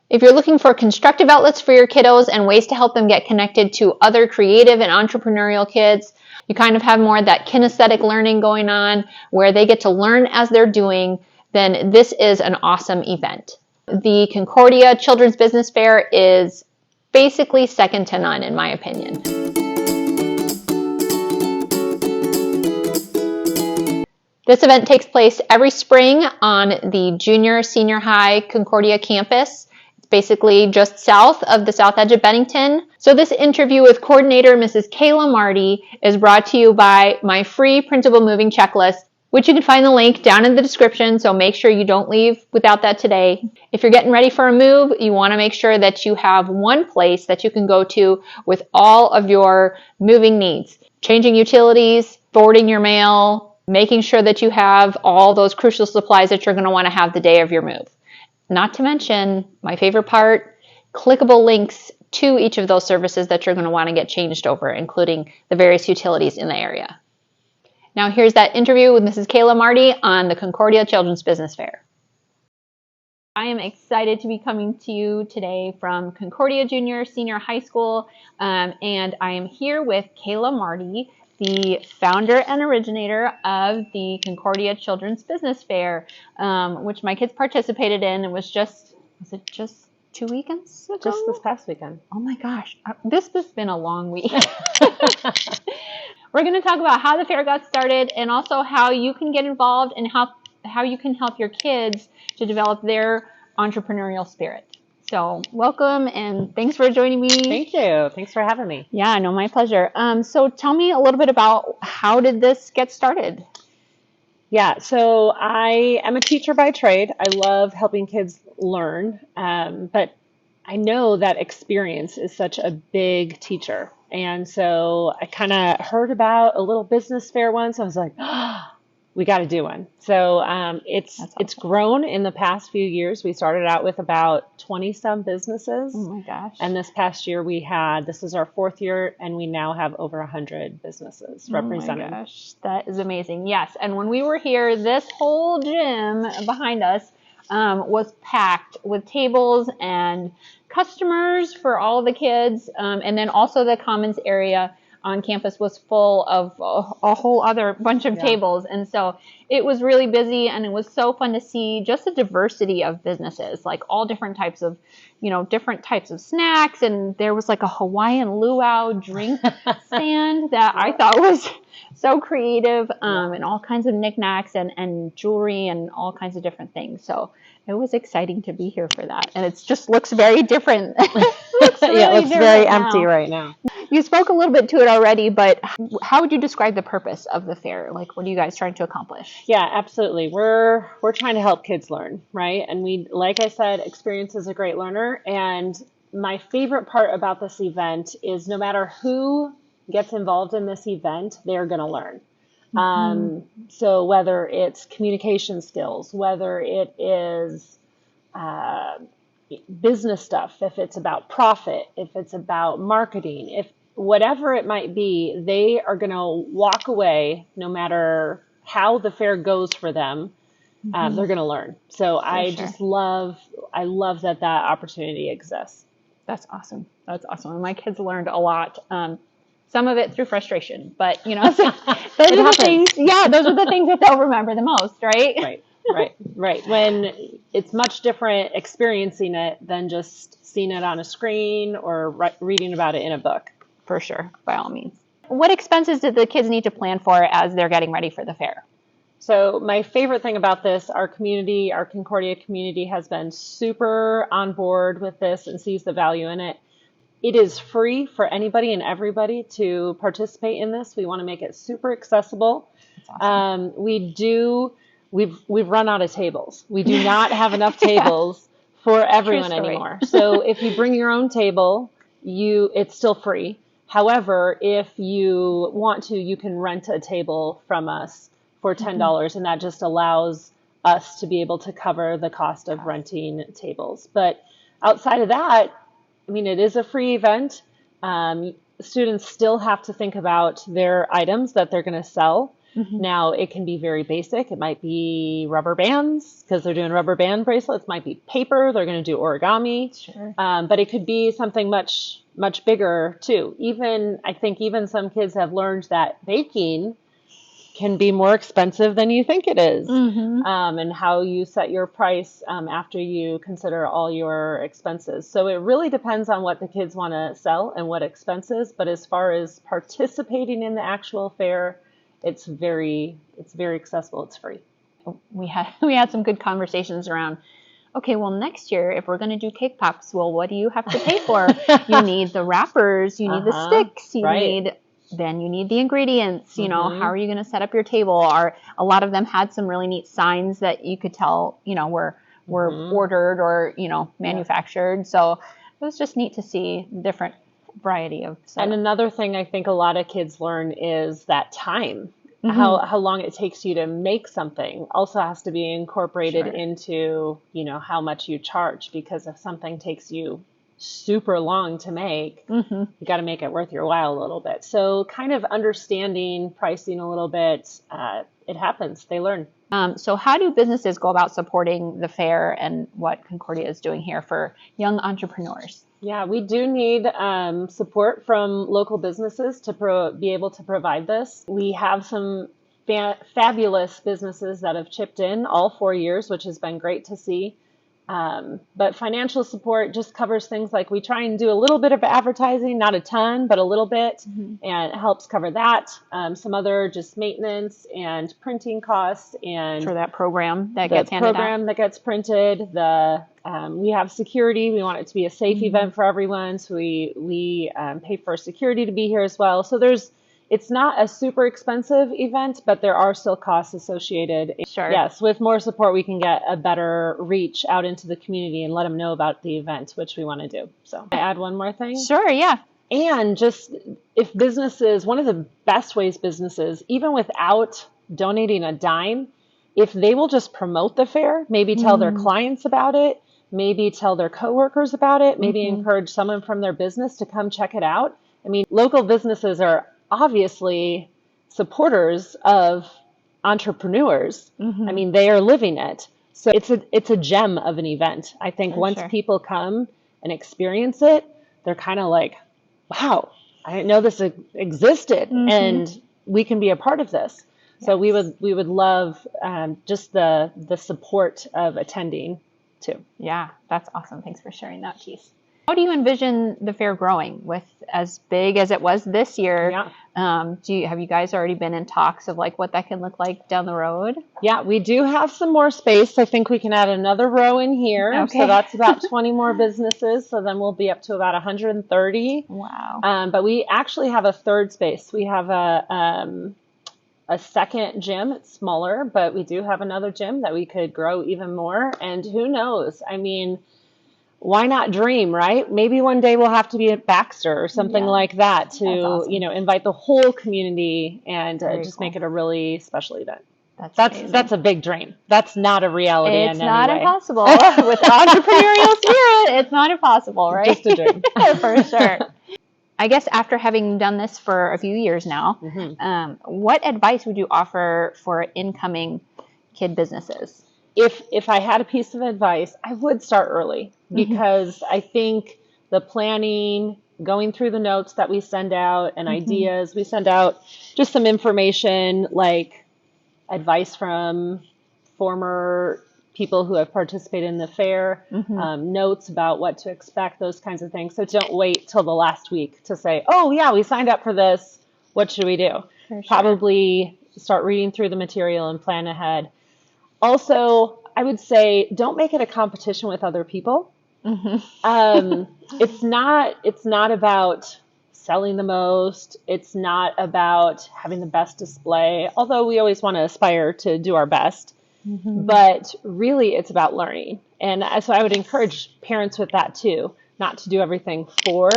If you're looking for constructive outlets for your kiddos and ways to help them get connected to other creative and entrepreneurial kids, you kind of have more of that kinesthetic learning going on where they get to learn as they're doing, then this is an awesome event. The Concordia Children's Business Fair is basically second to none, in my opinion. This event takes place every spring on the junior senior high Concordia campus. It's basically just south of the south edge of Bennington. So this interview with coordinator Mrs. Kayla Marty is brought to you by my free printable moving checklist, which you can find the link down in the description, so make sure you don't leave without that today. If you're getting ready for a move, you want to make sure that you have one place that you can go to with all of your moving needs. Changing utilities, forwarding your mail, making sure that you have all those crucial supplies that you're going to want to have the day of your move. Not to mention, my favorite part, clickable links to each of those services that you're going to want to get changed over, including the various utilities in the area. Now here's that interview with Mrs. Kayla Marty on the Concordia Children's Business Fair. I am excited to be coming to you today from Concordia Junior Senior High School, and I am here with Kayla Marty, the founder and originator of the Concordia Children's Business Fair, which my kids participated in. It was it just 2 weekends ago? Just this past weekend. Oh my gosh, this has been a long week. We're going to talk about how the fair got started and also how you can get involved and how you can help your kids to develop their entrepreneurial spirit. So welcome and thanks for joining me. Thank you. Thanks for having me. Yeah, no, my pleasure. So tell me a little bit about how did this get started? Yeah, so I am a teacher by trade. I love helping kids learn, but I know that experience is such a big teacher. And so I kind of heard about a little business fair once. I was like, oh, we got to do one. So it's grown in the past few years. We started out with about 20 some businesses. Oh my gosh. And this past year this is our 4th year, and we now have over 100 businesses represented. Oh my gosh, that is amazing. Yes, and when we were here, this whole gym behind us was packed with tables and customers for all the kids, and then also the commons area on campus was full of a whole other bunch of tables, and so it was really busy, and it was so fun to see just the diversity of businesses, like all different types of snacks, and there was like a Hawaiian luau drink stand that I thought was so creative, and all kinds of knickknacks and jewelry and all kinds of different things. So it was exciting to be here for that. And it just looks very different. It looks very empty right now. You spoke a little bit to it already, but how would you describe the purpose of the fair? Like, what are you guys trying to accomplish? Yeah, absolutely. We're trying to help kids learn, right? And like I said, experience is a great learner. And my favorite part about this event is no matter who gets involved in this event, they're going to learn. So whether it's communication skills, whether it is business stuff, if it's about profit, if it's about marketing, if whatever it might be, they are going to walk away no matter how the fair goes for them. They're going to learn. So I love that opportunity exists. That's awesome. That's awesome. And my kids learned a lot. Some of it through frustration, but those are the things. Yeah, those are the things that they'll remember the most, right? Right. When it's much different experiencing it than just seeing it on a screen or reading about it in a book. For sure, by all means. What expenses did the kids need to plan for as they're getting ready for the fair? So my favorite thing about this, our Concordia community has been super on board with this and sees the value in it. It is free for anybody and everybody to participate in this. We want to make it super accessible. That's awesome. We've run out of tables. We do not have enough tables for everyone anymore. So if you bring your own table, it's still free. However, if you want to, you can rent a table from us for $10, and that just allows us to be able to cover the cost of renting tables. But outside of that, I mean, it is a free event. Students still have to think about their items that they're going to sell. Now, it can be very basic. It might be rubber bands because they're doing rubber band bracelets. It might be paper. They're going to do origami. Sure. But it could be something much, much bigger too. I think even some kids have learned that baking can be more expensive than you think it is. And how you set your price after you consider all your expenses. So it really depends on what the kids want to sell and what expenses. But as far as participating in the actual fair, it's very accessible. It's free. We had some good conversations around, okay, well, next year, if we're going to do cake pops, well, what do you have to pay for? You need the wrappers, you need the sticks, you need the ingredients, you know, how are you going to set up your table? A lot of them had some really neat signs that you could tell, you know, were ordered or, you know, manufactured. So it was just neat to see different variety of stuff. And another thing I think a lot of kids learn is that time. How long it takes you to make something also has to be incorporated into, you know, how much you charge, because if something takes you super long to make, you got to make it worth your while a little bit. So kind of understanding pricing a little bit, it happens. They learn. So how do businesses go about supporting the fair and what Concordia is doing here for young entrepreneurs? Yeah, we do need support from local businesses to be able to provide this. We have some fabulous businesses that have chipped in all 4 years, which has been great to see. But financial support just covers things like we try and do a little bit of advertising, not a ton, but a little bit, and it helps cover that. Some other just maintenance and printing costs, and for that program that gets handed out. The program that gets printed. We have security. We want it to be a safe event for everyone, so we pay for security to be here as well. So it's not a super expensive event, but there are still costs associated. Sure. Yes, with more support, we can get a better reach out into the community and let them know about the event, which we want to do. So can I add one more thing? Sure, yeah. And just if businesses, one of the best ways businesses, even without donating a dime, if they will just promote the fair, maybe tell their clients about it, maybe tell their coworkers about it, maybe encourage someone from their business to come check it out. I mean, local businesses are obviously supporters of entrepreneurs. I mean, they are living it. So it's a gem of an event. I think once people come and experience it, they're kind of like, wow, I didn't know this existed and we can be a part of this. So we would love just the support of attending too. Yeah, that's awesome. Thanks for sharing that, Keith. How do you envision the fair growing with as big as it was this year? Yeah. Have you guys already been in talks of like what that can look like down the road? Yeah, we do have some more space. I think we can add another row in here. Okay. So that's about 20 more businesses. So then we'll be up to about 130. Wow. But we actually have a third space. We have a second gym. It's smaller, but we do have another gym that we could grow even more. And who knows? I mean, why not dream, right? Maybe one day we'll have to be at Baxter or something like that to, awesome. you know, invite the whole community and just cool. make it a really special event. That's a big dream. That's not a reality. It's in not any way. Impossible. With entrepreneurial spirit, it's not impossible, right? Just a dream. For sure. I guess after having done this for a few years now, what advice would you offer for incoming kid businesses? If I had a piece of advice, I would start early, because I think the planning, going through the notes that we send out and ideas, we send out just some information like advice from former people who have participated in the fair, notes about what to expect, those kinds of things. So don't wait till the last week to say, oh yeah, we signed up for this. What should we do? For sure. Probably start reading through the material and plan ahead. Also, I would say don't make it a competition with other people. It's not about selling the most. It's not about having the best display, although we always want to aspire to do our best. But really, it's about learning. And so I would encourage parents with that too, not to do everything for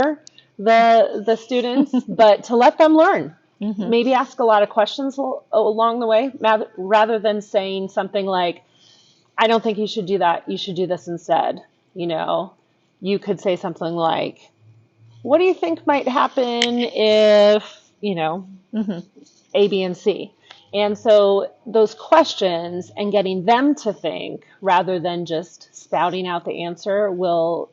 the students, but to let them learn. Maybe ask a lot of questions along the way, rather than saying something like, I don't think you should do that. You should do this instead. You know, you could say something like, what do you think might happen if, you know, A, B, and C? And so those questions and getting them to think rather than just spouting out the answer will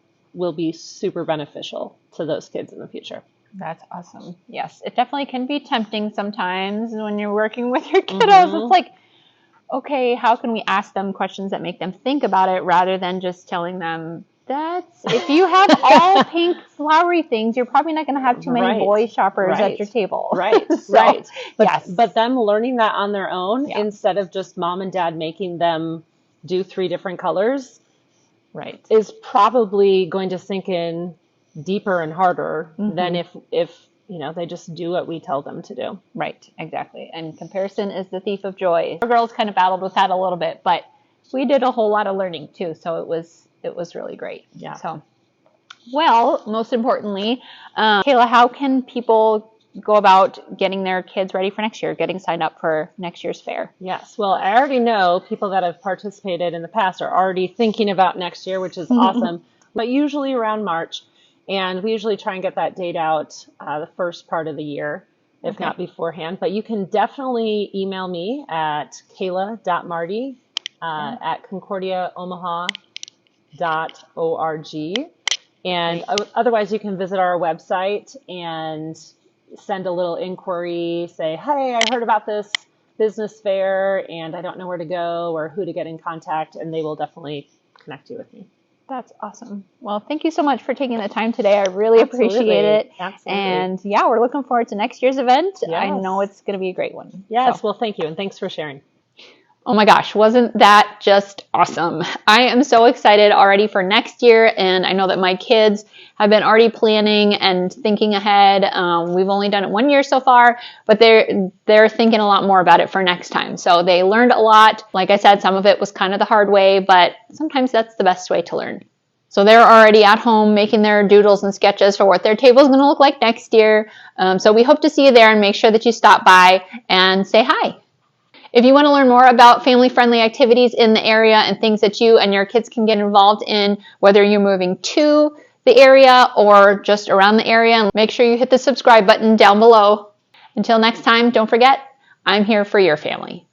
be super beneficial to those kids in the future. That's awesome. Yes, it definitely can be tempting sometimes when you're working with your kiddos. It's like, okay, how can we ask them questions that make them think about it rather than just telling them if you have all pink flowery things, you're probably not going to have too many boy shoppers at your table. Right. But them learning that on their own instead of just mom and dad making them do 3 different colors is probably going to sink in deeper and harder than if they just do what we tell them to do. Right, exactly. And comparison is the thief of joy. Our girls kind of battled with that a little bit, but we did a whole lot of learning too, so it was really great. Yeah. So, well, most importantly, Kayla, how can people go about getting their kids ready for next year, getting signed up for next year's fair? Yes. Well, I already know people that have participated in the past are already thinking about next year, which is awesome. But usually around March, and we usually try and get that date out the first part of the year, if not beforehand. But you can definitely email me at kayla.marty at ConcordiaOmaha.org. And otherwise, you can visit our website and send a little inquiry, say, hey, I heard about this business fair and I don't know where to go or who to get in contact, and they will definitely connect you with me. That's awesome. Well, thank you so much for taking the time today. I really appreciate it. Absolutely. And we're looking forward to next year's event. Yes. I know it's going to be a great one. Yes. Well, thank you. And thanks for sharing. Oh my gosh, wasn't that just awesome? I am so excited already for next year, and I know that my kids have been already planning and thinking ahead. We've only done it 1 year so far, but they're thinking a lot more about it for next time. So they learned a lot. Like I said, some of it was kind of the hard way, but sometimes that's the best way to learn. So they're already at home making their doodles and sketches for what their table is going to look like next year. So we hope to see you there, and make sure that you stop by and say hi. If you want to learn more about family-friendly activities in the area and things that you and your kids can get involved in, whether you're moving to the area or just around the area, make sure you hit the subscribe button down below. Until next time, don't forget, I'm here for your family.